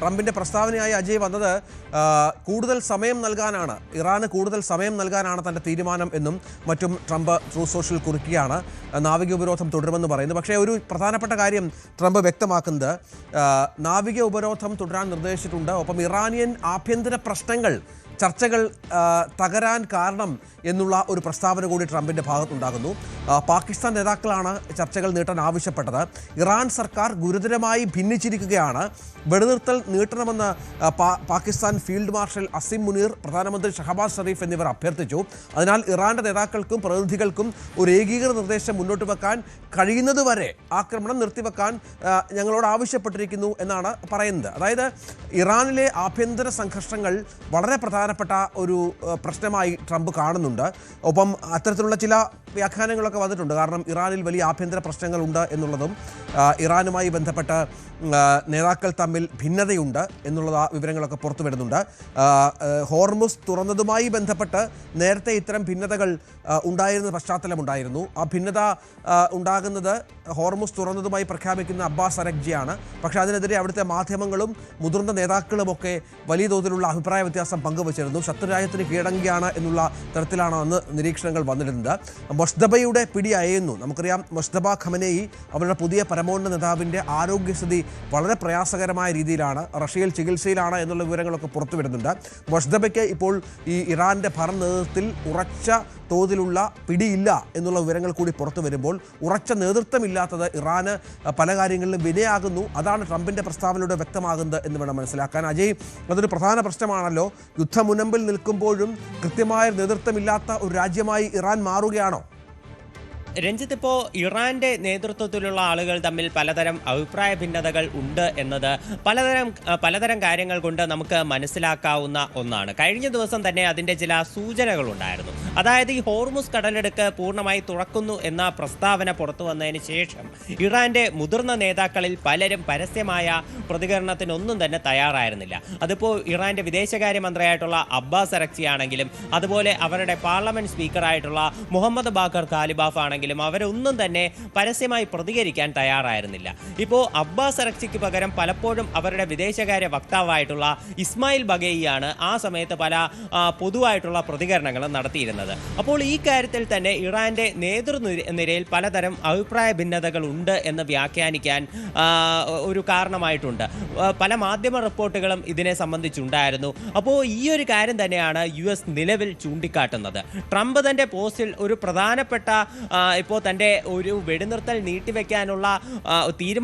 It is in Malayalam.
ട്രംപിൻ്റെ പ്രസ്താവനയായി അജയ് വന്നത് കൂടുതൽ സമയം നൽകാനാണ്, ഇറാന് കൂടുതൽ സമയം നൽകാനാണ് തൻ്റെ തീരുമാനം എന്നും മറ്റും ട്രംപ് ട്രൂത്ത് സോഷ്യൽ കുറിക്കുകയാണ്. നാവിക ഉപരോധം തുടരുമെന്ന് പറയുന്നു. പക്ഷേ ഒരു പ്രധാനപ്പെട്ട കാര്യം ട്രംപ് വ്യക്തമാക്കുന്നത് നാവിക ഉപരോധം തുടരാൻ നിർദ്ദേശിച്ചിട്ടുണ്ട്. ഒപ്പം ഇറാനിയൻ ആഭ്യന്തര പ്രശ്നങ്ങൾ ചർച്ചകൾ തകരാൻ കാരണം എന്നുള്ള ഒരു പ്രസ്താവന കൂടി ട്രംപിൻ്റെ ഭാഗത്തുണ്ടാകുന്നു. പാകിസ്ഥാൻ നേതാക്കളാണ് ചർച്ചകൾ നീട്ടാൻ ആവശ്യപ്പെട്ടത്. ഇറാൻ സർക്കാർ ഗുരുതരമായി ഭിന്നിച്ചിരിക്കുകയാണ്. വെടിനിർത്തൽ നീട്ടണമെന്ന് പാകിസ്ഥാൻ ഫീൽഡ് മാർഷൽ അസിം മുനീർ, പ്രധാനമന്ത്രി ഷഹബാസ് ഷെരീഫ് എന്നിവർ അഭ്യർത്ഥിച്ചു. അതിനാൽ ഇറാന്റെ നേതാക്കൾക്കും പ്രതിനിധികൾക്കും ഒരു ഏകീകൃത നിർദ്ദേശം മുന്നോട്ട് വെക്കാൻ കഴിയുന്നതുവരെ ആക്രമണം നിർത്തിവെക്കാൻ ഞങ്ങളോട് ആവശ്യപ്പെട്ടിരിക്കുന്നു എന്നാണ് പറയുന്നത്. അതായത് ഇറാനിലെ ആഭ്യന്തര സംഘർഷങ്ങൾ വളരെ പ്രധാനപ്പെട്ട ഒരു പ്രശ്നമായി ട്രംപ് കാണുന്നുണ്ട്. ഒപ്പം അത്തരത്തിലുള്ള ചില വ്യാഖ്യാനങ്ങളൊക്കെ വന്നിട്ടുണ്ട്. കാരണം ഇറാനിൽ വലിയ ആഭ്യന്തര പ്രശ്നങ്ങളുണ്ട് എന്നുള്ളതും ഇറാനുമായി ബന്ധപ്പെട്ട് നേതാക്കൾ തമ്മിൽ ഭിന്നതയുണ്ട് എന്നുള്ള വിവരങ്ങളൊക്കെ പുറത്തു വരുന്നുണ്ട്. ഹോർമുസ് തുറന്നതുമായി ബന്ധപ്പെട്ട് നേരത്തെ ഇത്തരം ഭിന്നതകൾ ഉണ്ടായിരുന്ന പശ്ചാത്തലമുണ്ടായിരുന്നു. ആ ഭിന്നത ഉണ്ടാകുന്നത് ഹോർമുസ് തുറന്നതുമായി പ്രഖ്യാപിക്കുന്ന അബ്ബാസ് അരഗ്ജിയാണ്. പക്ഷേ അതിനെതിരെ അവിടുത്തെ മാധ്യമങ്ങളും മുതിർന്ന നേതാക്കളുമൊക്കെ വലിയ തോതിലുള്ള അഭിപ്രായ വ്യത്യാസം പങ്കുവച്ചിരുന്നു. ശത്രുരാജ്യത്തിന് കീഴടങ്ങുകയാണ് എന്നുള്ള തരത്തിലാണ് അന്ന് നിരീക്ഷണങ്ങൾ വന്നിരുന്നത്. മൊസ്ദബയുടെ പിടി അയയുന്നു. നമുക്കറിയാം മൊസ്ദബ ഖമനേയി അവരുടെ പുതിയ പരമോന്നത നേതാവിൻ്റെ ആരോഗ്യസ്ഥിതി വളരെ പ്രയാസകരമായ രീതിയിലാണ്. റഷ്യയിൽ ചികിത്സയിലാണ് എന്നുള്ള വിവരങ്ങളൊക്കെ പുറത്തു വരുന്നുണ്ട്. മൊസ്ദബയ്ക്ക് ഇപ്പോൾ ഈ ഇറാൻ്റെ ഭരണ നേതൃത്വത്തിൽ ഉറച്ച തോതിലുള്ള പിടിയില്ല എന്നുള്ള വിവരങ്ങൾ കൂടി പുറത്തു വരുമ്പോൾ ഉറച്ച നേതൃത്വമില്ലാത്തത് ഇറാന് പല കാര്യങ്ങളിലും വിനയാകുന്നു. അതാണ് ട്രംപിൻ്റെ പ്രസ്താവനയിലൂടെ വ്യക്തമാകുന്നത് എന്ന് വേണം മനസ്സിലാക്കാൻ. അജയ്, അതൊരു പ്രധാന പ്രശ്നമാണല്ലോ. യുദ്ധമുനമ്പിൽ നിൽക്കുമ്പോഴും കൃത്യമായ നേതൃത്വമില്ലാത്ത ഒരു രാജ്യമായി ഇറാൻ മാറുകയാണോ? രഞ്ജിത്ത്, ഇപ്പോൾ ഇറാന്റെ നേതൃത്വത്തിലുള്ള ആളുകൾ തമ്മിൽ പലതരം അഭിപ്രായ ഭിന്നതകൾ ഉണ്ട് എന്നത് പലതരം കാര്യങ്ങൾ കൊണ്ട് നമുക്ക് മനസ്സിലാക്കാവുന്ന ഒന്നാണ്. കഴിഞ്ഞ ദിവസം തന്നെ അതിൻ്റെ ചില സൂചനകളുണ്ടായിരുന്നു. അതായത് ഈ ഹോർമുസ് കടലെടുക്ക് പൂർണ്ണമായി തുറക്കുന്നു എന്ന പ്രസ്താവന പുറത്തു വന്നതിന് ശേഷം ഇറാന്റെ മുതിർന്ന നേതാക്കളിൽ പലരും പരസ്യമായ പ്രതികരണത്തിനൊന്നും തന്നെ തയ്യാറായിരുന്നില്ല. അതിപ്പോൾ ഇറാന്റെ വിദേശകാര്യമന്ത്രിയായിട്ടുള്ള അബ്ബാസ് അരക്ചി ആണെങ്കിലും അതുപോലെ അവരുടെ പാർലമെന്റ് സ്പീക്കറായിട്ടുള്ള മുഹമ്മദ് ബാഖർ ഖാലിബാഫ് ആണെങ്കിലും അവരൊന്നും തന്നെ പരസ്യമായി പ്രതികരിക്കാൻ തയ്യാറായിരുന്നില്ല. ഇപ്പോൾ അബ്ബാസ് അരക്ചിക്ക് പകരം പലപ്പോഴും അവരുടെ വിദേശകാര്യ വക്താവായിട്ടുള്ള ഇസ്മായിൽ ബഗേയിയാണ് ആ സമയത്ത് പല പൊതുവായിട്ടുള്ള പ്രതികരണങ്ങളും നടത്തിയിരുന്നത്. അപ്പോൾ ഈ കാര്യത്തിൽ തന്നെ ഇറാന്റെ നേതൃനിരയിൽ പലതരം അഭിപ്രായ ഭിന്നതകൾ ഉണ്ട് എന്ന് വ്യാഖ്യാനിക്കാൻ ഒരു കാരണമായിട്ടുണ്ട്. പല മാധ്യമ റിപ്പോർട്ടുകളും ഇതിനെ സംബന്ധിച്ചുണ്ടായിരുന്നു. അപ്പോൾ ഈ ഒരു കാര്യം തന്നെയാണ് US നിലവിൽ ചൂണ്ടിക്കാട്ടുന്നത്. ട്രംപ് തന്റെ പോസ്റ്റിൽ ഒരു പ്രധാനപ്പെട്ട ഇപ്പോൾ തൻ്റെ ഒരു വെടിനിർത്തൽ നീട്ടിവെക്കാനുള്ള തീരുമാനം